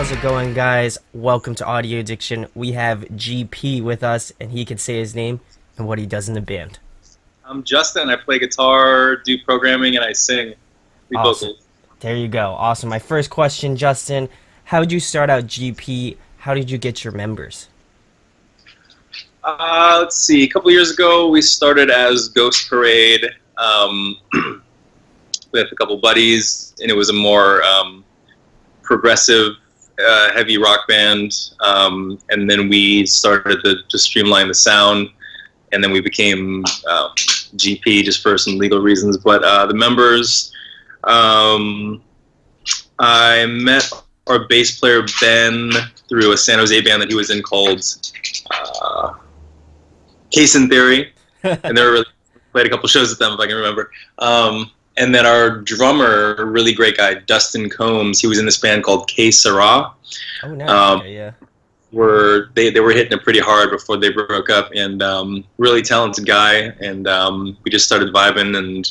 How's it going, guys? Welcome to Audio Addiction. We have GP with us, and he can say his name and what he does in the band. I'm Justin. I play guitar, do programming, and I sing. Lead Awesome. vocals. There you go. Awesome. My first question, Justin, how did you start out GP? How did you get your members? Let's see. A couple years ago, we started as Ghost Parade with a couple buddies, and it was a more progressive, heavy rock band. And then we started to streamline the sound, and then we became GP just for some legal reasons. But the members, I met our bass player Ben through a San Jose band that he was in called Case in Theory, and they were really, played a couple shows with them if I can remember. And then our drummer, a really great guy, Dustin Combs, he was in this band called K Sarah. Oh, nice. Okay, yeah. They were hitting it pretty hard before they broke up, and really talented guy, and we just started vibing, and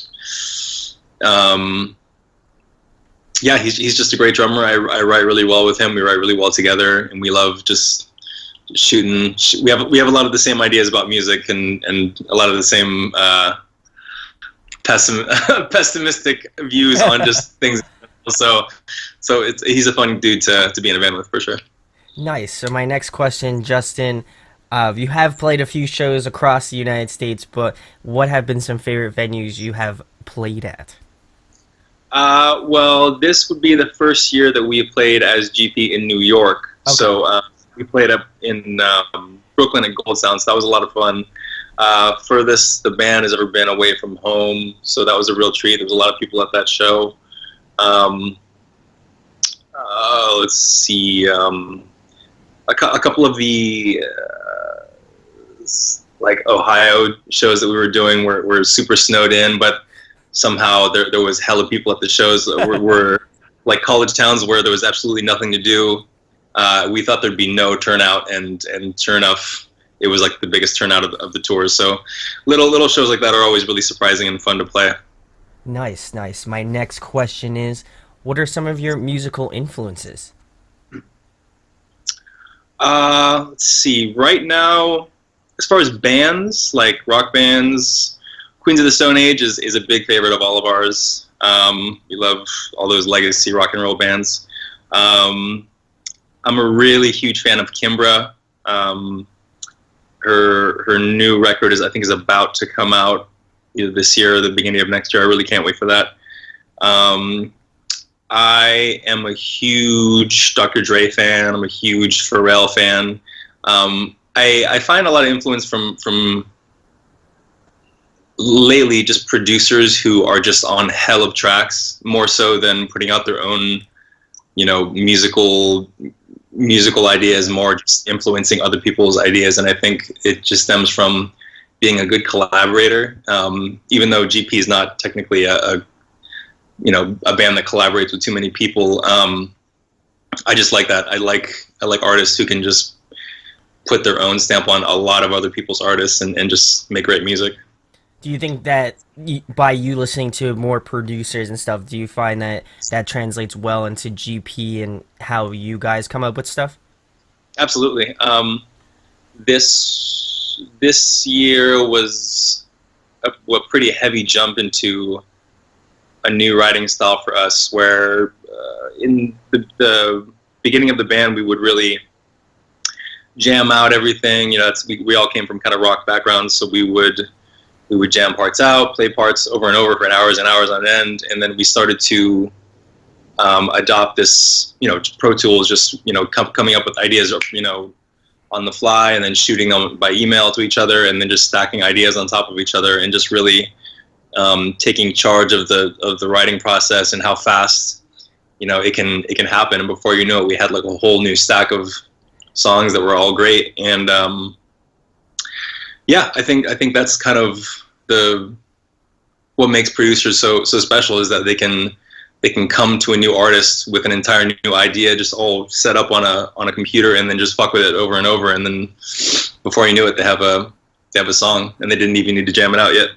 yeah, he's just a great drummer. I write really well with him. We write really well together, and we love just shooting. We have a lot of the same ideas about music, and a lot of the same pessimistic views on just things. So he's a fun dude to be in a band with for sure. Nice. So my next question, Justin, you have played a few shows across the United States, but what have been some favorite venues you have played at? Well, this would be the first year that we played as GP in New York. Okay. So we played up in Brooklyn at Gold Sound, so that was a lot of fun. Furthest the band has ever been away from home, so that was a real treat. There was a lot of people at that show. Let's see, a couple of the like Ohio shows that we were doing were super snowed in, but somehow there was hella people at the shows. were like college towns where there was absolutely nothing to do. We thought there'd be no turnout, and sure enough, it was like the biggest turnout of the tours. So little shows like that are always really surprising and fun to play. Nice, nice. My next question is, what are some of your musical influences? Let's see. Right now, as far as bands, like rock bands, Queens of the Stone Age is a big favorite of all of ours. We love all those legacy rock and roll bands. I'm a really huge fan of Kimbra. Her new record I think is about to come out either this year or the beginning of next year. I really can't wait for that. I am a huge Dr. Dre fan. I'm a huge Pharrell fan. I find a lot of influence from lately just producers who are just on hell of tracks, more so than putting out their own, musical ideas, more just influencing other people's ideas. And I think it just stems from being a good collaborator. Even though GP is not technically a band that collaborates with too many people, I just like that. I like artists who can just put their own stamp on a lot of other people's artists and just make great music. Do you think that by you listening to more producers and stuff, do you find that translates well into GP and how you guys come up with stuff? Absolutely. This year was a pretty heavy jump into a new writing style for us, where in the beginning of the band we would really jam out everything. We all came from kind of rock backgrounds, so we would jam parts out, play parts over and over for hours and hours on end, and then we started to adopt this, Pro Tools, just coming up with ideas, on the fly, and then shooting them by email to each other, and then just stacking ideas on top of each other, and just really taking charge of the writing process and how fast it can happen. And before you know it, we had like a whole new stack of songs that were all great. And yeah, I think that's kind of what makes producers so special, is that they can come to a new artist with an entire new idea, just all set up on a computer, and then just fuck with it over and over, and then before you knew it, they have a song, and they didn't even need to jam it out yet.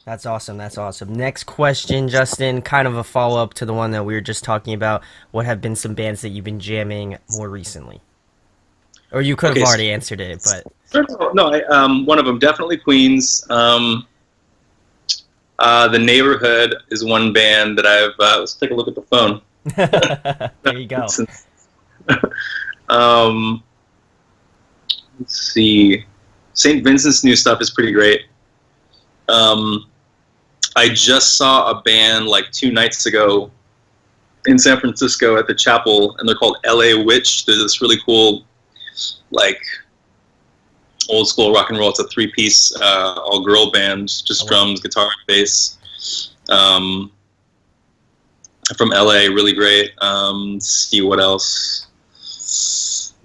That's awesome. That's awesome. Next question, Justin, kind of a follow up to the one that we were just talking about. What have been some bands that you've been jamming more recently? Or you could have Okay, so, already answered it, but no, one of them definitely Queens. The Neighborhood is one band that I've. Let's take a look at the phone. there you go. um, let's see. St. Vincent's new stuff is pretty great. I just saw a band like 2 nights ago in San Francisco at the Chapel, and they're called LA Witch. They're this really cool, like, old school rock and roll. It's a 3-piece, all girl band, just drums, guitar, and bass. From LA, really great. See what else.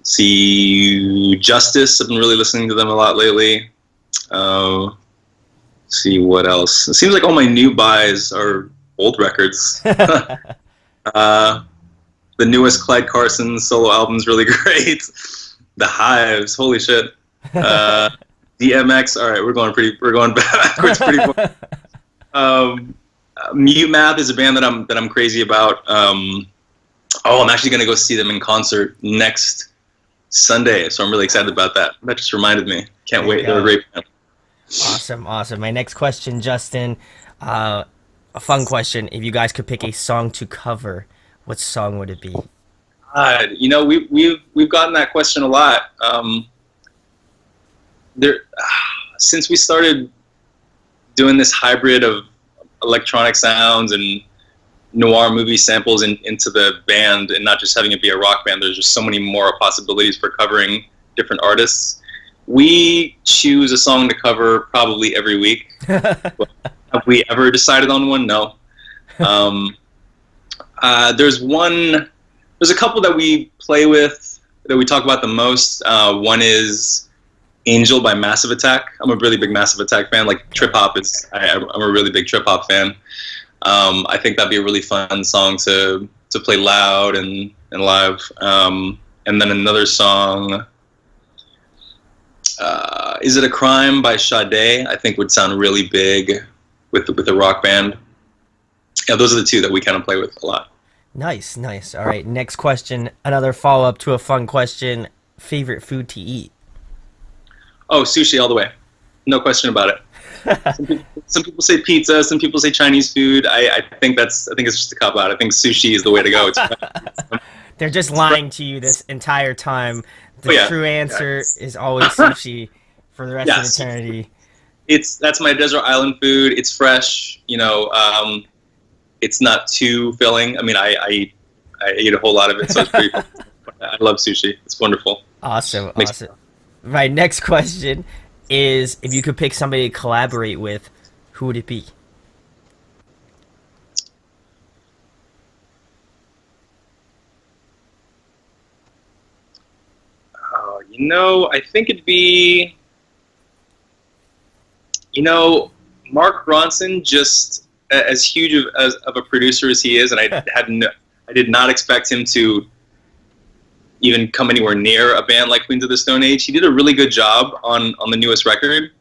See Justice. I've been really listening to them a lot lately. See what else. It seems like all my new buys are old records. The newest Clyde Carson solo album's really great. The Hives, holy shit. DMX, all right, we're going backwards pretty far. Mute Math is a band that I'm crazy about. I'm actually gonna go see them in concert next Sunday, so I'm really excited about that. That just reminded me. Can't wait. They're a great band. Awesome, awesome. My next question, Justin, a fun question. If you guys could pick a song to cover, what song would it be? We've gotten that question a lot. Since we started doing this hybrid of electronic sounds and noir movie samples into the band, and not just having it be a rock band, there's just so many more possibilities for covering different artists. We choose a song to cover probably every week. Have we ever decided on one? No. There's a couple that we play with that we talk about the most. One is Angel by Massive Attack. I'm a really big Massive Attack fan. Like trip hop I'm a really big trip hop fan. I think that'd be a really fun song to play loud and live. And then another song, Is It a Crime by Sade, I think would sound really big with a rock band. Yeah, those are the two that we kind of play with a lot. Nice, nice. All right, next question. Another follow-up to a fun question. Favorite food to eat? Oh, sushi all the way. No question about it. Some people say pizza, some people say Chinese food. I think it's just a cop out. I think sushi is the way to go. They're just lying to you this entire time. The true answer is always sushi for the rest of eternity. That's my desert island food. It's fresh, it's not too filling. I mean, I eat a whole lot of it, so it's pretty fun. I love sushi. It's wonderful. Awesome. My next question is, if you could pick somebody to collaborate with, who would it be? I think it'd be, Mark Ronson, just as huge of a producer as he is, and I did not expect him to even come anywhere near a band like Queens of the Stone Age. He did a really good job on the newest record.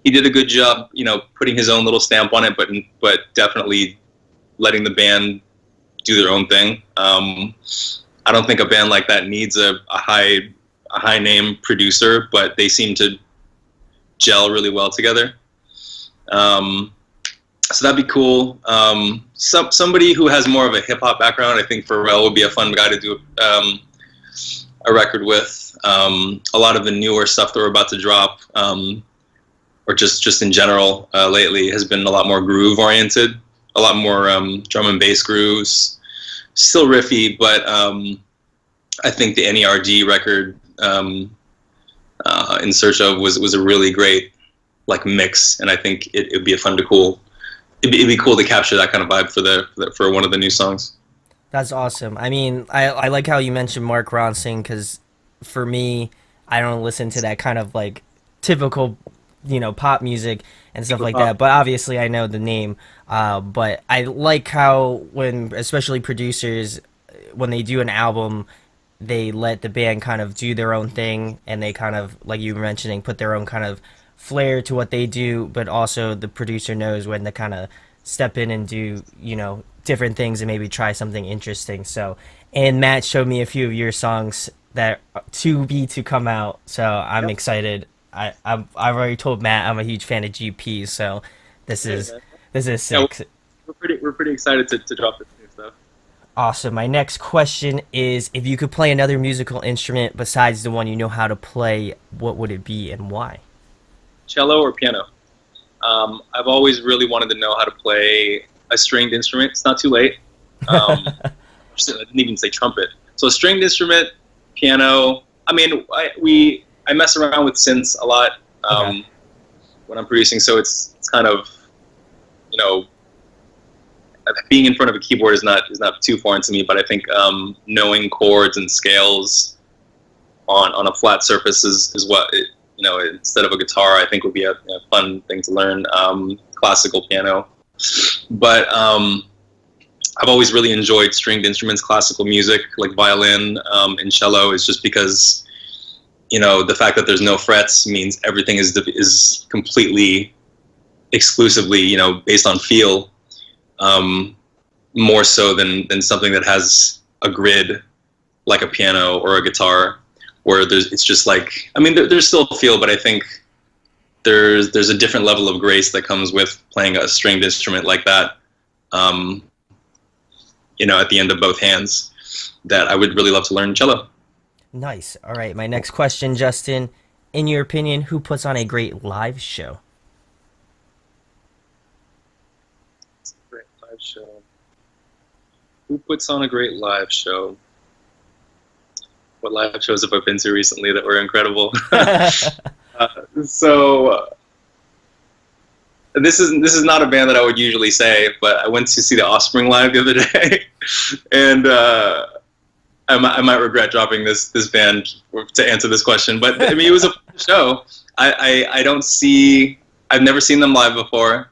He did a good job, putting his own little stamp on it, but definitely letting the band do their own thing. I don't think a band like that needs a high name producer, but they seem to gel really well together. So that'd be cool. Somebody who has more of a hip hop background, I think Pharrell would be a fun guy to do a record with. A lot of the newer stuff that we're about to drop, or just in general lately, has been a lot more groove oriented, a lot more drum and bass grooves. Still riffy, but I think the NERD record, In Search Of, was a really great mix, and I think it'd be it'd be cool to capture that kind of vibe for one of the new songs. That's awesome. I mean, I like how you mentioned Mark Ronson, because for me, I don't listen to that kind of typical, pop music and stuff like that. But obviously, I know the name. But I like how especially producers, when they do an album, they let the band kind of do their own thing, and they kind of, like you were mentioning, put their own kind of flair to what they do, but also the producer knows when to kind of step in and do, you know, different things and maybe try something interesting. So, and Matt showed me a few of your songs that are to come out. So I'm Yep. excited. I've already told Matt I'm a huge fan of GP. So this Hey, is man. this is Yeah, sick. we're pretty excited to drop this new stuff. Awesome. My next question is, if you could play another musical instrument besides the one you know how to play, what would it be and why? Cello or piano? I've always really wanted to know how to play a stringed instrument. It's not too late. Um, I didn't even say trumpet. So a stringed instrument, piano. I mean, I mess around with synths a lot Okay. when I'm producing, so it's kind of, you know, being in front of a keyboard is not too foreign to me. But I think knowing chords and scales on a flat surface is what it, you know, instead of a guitar, I think would be a fun thing to learn. Classical piano, but I've always really enjoyed stringed instruments, classical music like violin and cello, is just because, you know, the fact that there's no frets means everything is completely exclusively, you know, based on feel, more so than something that has a grid like a piano or a guitar, where it's just like, I mean, there's still feel, but I think there's a different level of grace that comes with playing a stringed instrument like that. Um, you know, at the end of both hands, that I would really love to learn cello. Nice. All right. My next question, Justin. In your opinion, who puts on a great live show? Great live show. Who puts on a great live show? What live shows have I been to recently that were incredible? So this is not a band that I would usually say, but I went to see the Offspring live the other day, and I might regret dropping this band to answer this question. But I mean, it was a fun show. I don't see. I've never seen them live before.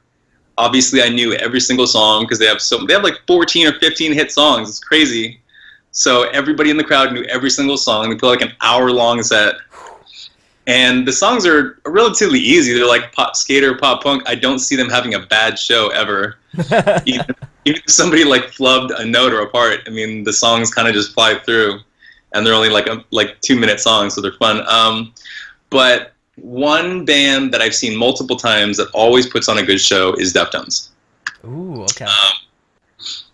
Obviously, I knew every single song because they have like 14 or 15 hit songs. It's crazy. So everybody in the crowd knew every single song. They play like an hour-long set. And the songs are relatively easy. They're like pop skater, pop punk. I don't see them having a bad show ever. Even if somebody like flubbed a note or a part, I mean, the songs kind of just fly through. And they're only like 2-minute songs, so they're fun. But one band that I've seen multiple times that always puts on a good show is Deftones. Ooh, okay.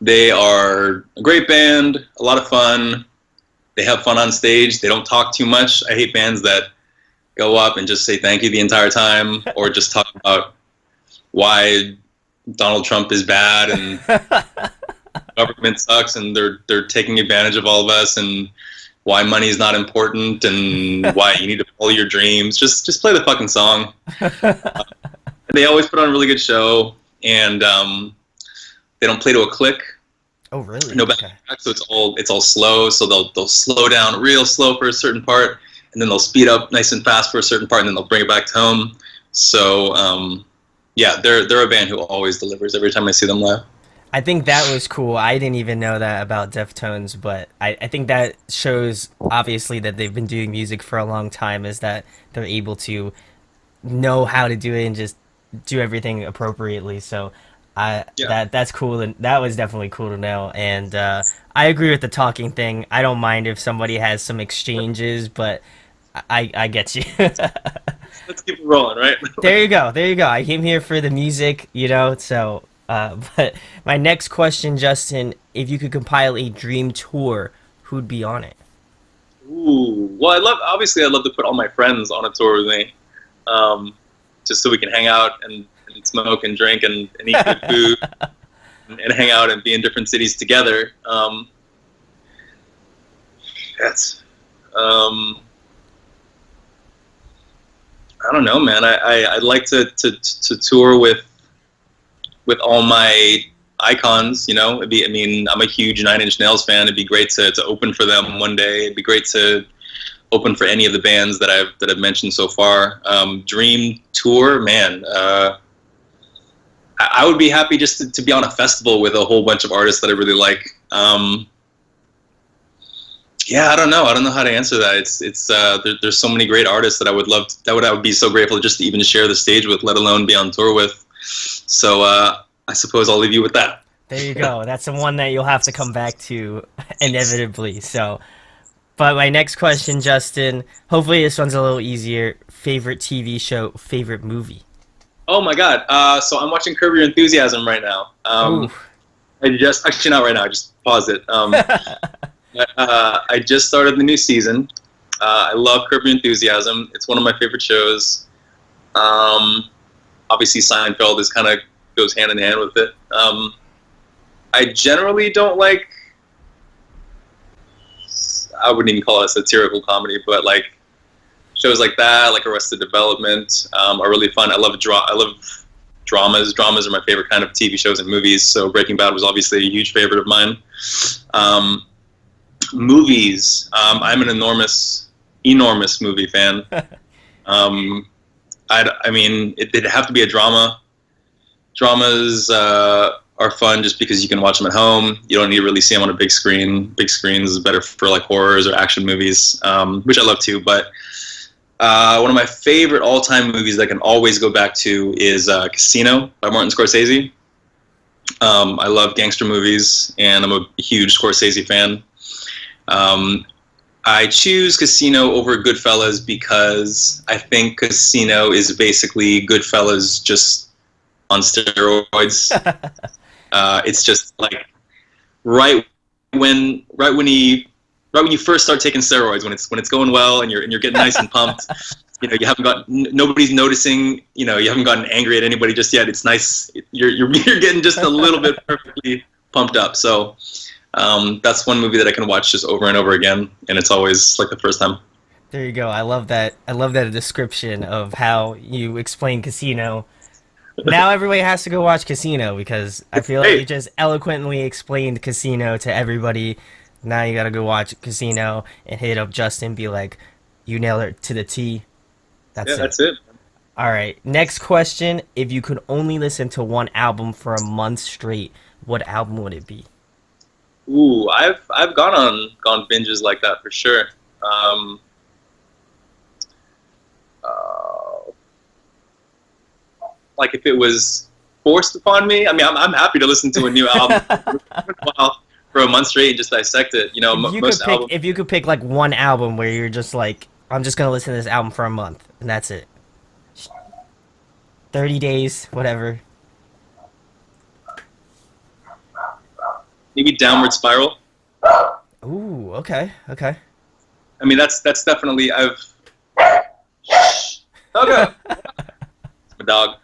They are a great band, a lot of fun. They have fun on stage. They don't talk too much. I hate bands that go up and just say thank you the entire time, or just talk about why Donald Trump is bad and government sucks and they're taking advantage of all of us, and why money is not important, and why you need to follow your dreams. Just play the fucking song. They always put on a really good show, and they don't play to a click. Oh, really? No back, so it's all slow. So they'll slow down real slow for a certain part, and then they'll speed up nice and fast for a certain part, and then they'll bring it back home. So yeah, they're a band who always delivers every time I see them live. I think that was cool. I didn't even know that about Deftones, but I think that shows obviously that they've been doing music for a long time, is that they're able to know how to do it and just do everything appropriately. So that's cool, and that was definitely cool to know. And I agree with the talking thing. I don't mind if somebody has some exchanges, but I get you. Let's keep it rolling, right? There you go. There you go. I came here for the music, you know, so but my next question, Justin, if you could compile a dream tour, who'd be on it? Ooh, well, I'd love to put all my friends on a tour with me, just so we can hang out and smoke and drink and eat good food and hang out and be in different cities together. That's I don't know, man. I'd like to tour with all my icons. You know, I mean, I'm a huge Nine Inch Nails fan. It'd be great to open for them one day. It'd be great to open for any of the bands that I've mentioned so far. Dream tour, man. I would be happy just to be on a festival with a whole bunch of artists that I really like. Yeah, I don't know. I don't know how to answer that. There's so many great artists that I would love to, I would be so grateful just to even share the stage with, let alone be on tour with. So I suppose I'll leave you with that. There you go. That's the one that you'll have to come back to inevitably. So, but my next question, Justin, hopefully this one's a little easier. Favorite TV show, favorite movie? Oh my God. So I'm watching Curb Your Enthusiasm right now. Ooh. I just actually not right now. I just paused it. I just started the new season. I love Curb Your Enthusiasm. It's one of my favorite shows. Obviously, Seinfeld is kind of goes hand in hand with it. I generally don't like. I wouldn't even call it a satirical comedy, but like shows like that, like Arrested Development, are really fun. I love dramas. Dramas are my favorite kind of TV shows and movies. So Breaking Bad was obviously a huge favorite of mine. Movies. I'm an enormous movie fan. I mean, it'd have to be a drama. Dramas are fun just because you can watch them at home. You don't need to really see them on a big screen. Big screens is better for like horrors or action movies, which I love too. But one of my favorite all-time movies that I can always go back to is Casino by Martin Scorsese. I love gangster movies, and I'm a huge Scorsese fan. I choose Casino over Goodfellas because I think Casino is basically Goodfellas just on steroids. It's just like right when you first start taking steroids, when it's going well and you're getting nice and pumped. You know, you haven't got nobody's noticing. You know, you haven't gotten angry at anybody just yet. It's nice. You're getting just a little bit perfectly pumped up. So that's one movie that I can watch just over and over again, and it's always like the first time. There you go. I love that. I love that description of how you explain Casino. Now everybody has to go watch Casino because I feel like you just eloquently explained Casino to everybody. Now you gotta go watch Casino and hit up Justin, be like, you nailed it to the T. That's Yeah, it. that's it. All right. Next question. If you could only listen to one album for a month straight, what album would it be? Ooh, I've gone binges like that for sure. Like if it was forced upon me, I mean, I'm happy to listen to a new album for a month straight and just dissect it. You know, most albums. If you could pick like one album where you're just like, I'm just gonna listen to this album for a month and that's it. 30 days, whatever. Maybe Downward Spiral. Ooh, okay. I mean, that's definitely Okay. It's my dog.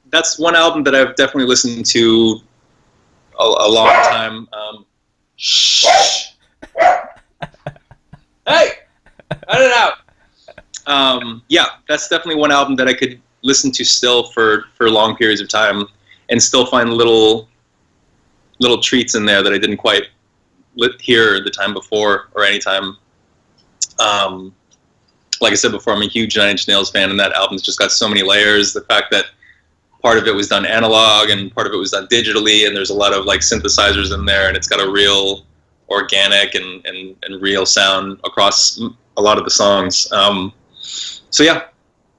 That's one album that I've definitely listened to a long time. Hey, cut it out. Yeah, that's definitely one album that I could listen to still for long periods of time, and still find little treats in there that I didn't quite hear the time before or any time. Like I said before, I'm a huge Nine Inch Nails fan, and that album's just got so many layers. The fact that part of it was done analog and part of it was done digitally, and there's a lot of like synthesizers in there, and it's got a real organic and real sound across a lot of the songs. So yeah,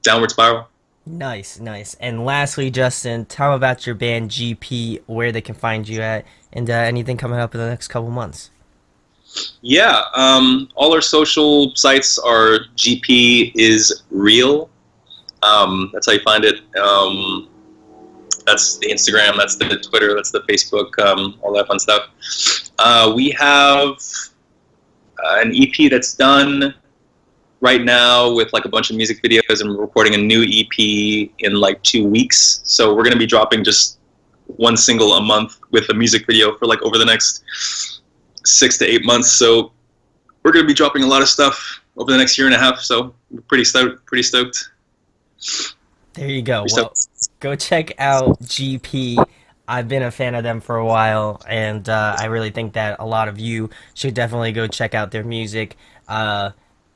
Downward Spiral. Nice. And lastly, Justin, tell them about your band GP, where they can find you at, and anything coming up in the next couple months. Yeah, all our social sites are GP is real. That's how you find it. That's the Instagram, that's the Twitter, that's the Facebook, all that fun stuff. We have an EP that's done right now with like a bunch of music videos, and we're recording a new EP in like 2 weeks. So we're going to be dropping just one single a month with a music video for like over the next 6 to 8 months. So we're going to be dropping a lot of stuff over the next year and a half. So we're pretty stoked. There you go. Well, go check out GP. I've been a fan of them for a while, and I really think that a lot of you should definitely go check out their music.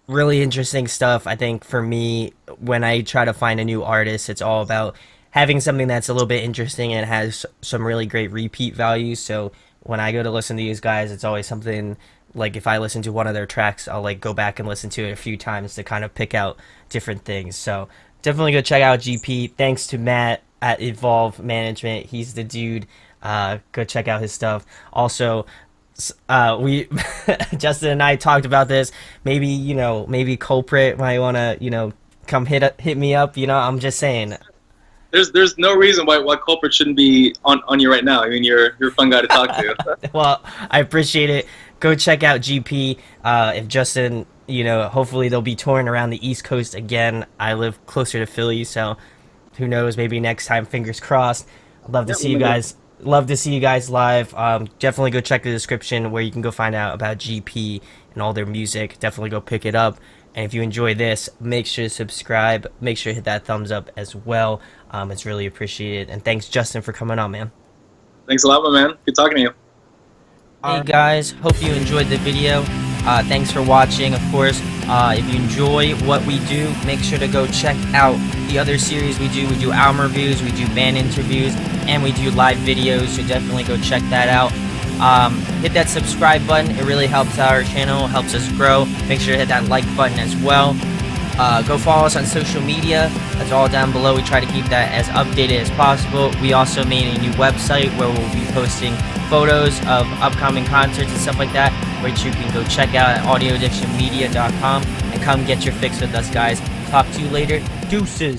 Really interesting stuff. I think for me, when I try to find a new artist, it's all about having something that's a little bit interesting and has some really great repeat value. So when I go to listen to these guys, it's always something like if I listen to one of their tracks, I'll like go back and listen to it a few times to kind of pick out different things. So definitely go check out GP. Thanks to Matt at Evolve Management. He's the dude. Go check out his stuff. Also, we Justin and I talked about this. Maybe maybe Culprit might want to come hit me up. I'm just saying. There's no reason why Culprit shouldn't be on you right now. I mean, you're a fun guy to talk to. Well, I appreciate it. Go check out GP. If Justin, hopefully they'll be touring around the East Coast again. I live closer to Philly, so who knows? Maybe next time. Fingers crossed. I'd love to see you guys. Love to see you guys live. Definitely go check the description where you can go find out about GP and all their music. Definitely go pick it up. And if you enjoy this, make sure to subscribe. Make sure to hit that thumbs up as well. It's really appreciated. And thanks, Justin, for coming on, man. Thanks a lot, my man. Good talking to you. Hey, guys. Hope you enjoyed the video. Thanks for watching, of course. If you enjoy what we do, make sure to go check out the other series we do. We do album reviews, we do band interviews, and we do live videos, so definitely go check that out. Hit that subscribe button. It really helps our channel, helps us grow. Make sure to hit that like button as well. Go follow us on social media. That's all down below. We try to keep that as updated as possible. We also made a new website where we'll be posting photos of upcoming concerts and stuff like that, which you can go check out at audioaddictionmedia.com and come get your fix with us, guys. Talk to you later. Deuces.